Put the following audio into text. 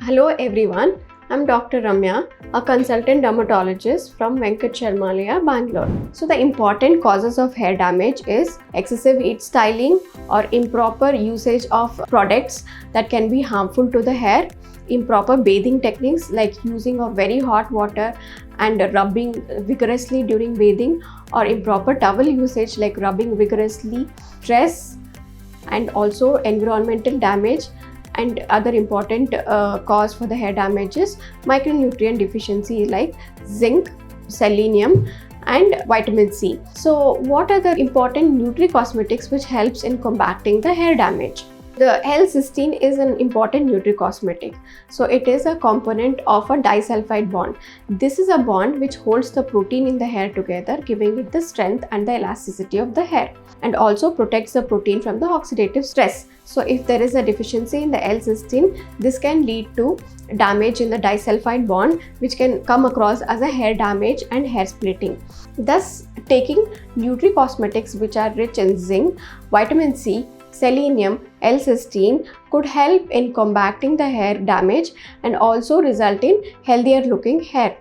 Hello everyone, I'm Dr. Ramya, a consultant dermatologist from Bengaluru. So the important causes of hair damage is excessive heat styling or improper usage of products that can be harmful to the hair, improper bathing techniques like using of very hot water and rubbing vigorously during bathing, or improper towel usage like rubbing vigorously, stress, and also environmental damage. And other important cause for the hair damage is micronutrient deficiency like zinc, selenium, and vitamin C. So what are the important Nutricosmetics which helps in combating the hair damage? The L-cysteine is an important nutricosmetic. So it is a component of a disulfide bond. This is a bond which holds the protein in the hair together, giving it the strength and the elasticity of the hair, and also protects the protein from the oxidative stress. So if there is a deficiency in the L-cysteine, this can lead to damage in the disulfide bond, which can come across as a hair damage and hair splitting. Thus, taking Nutricosmetics which are rich in zinc, vitamin C, selenium, L-cysteine could help in combating the hair damage and also result in healthier looking hair.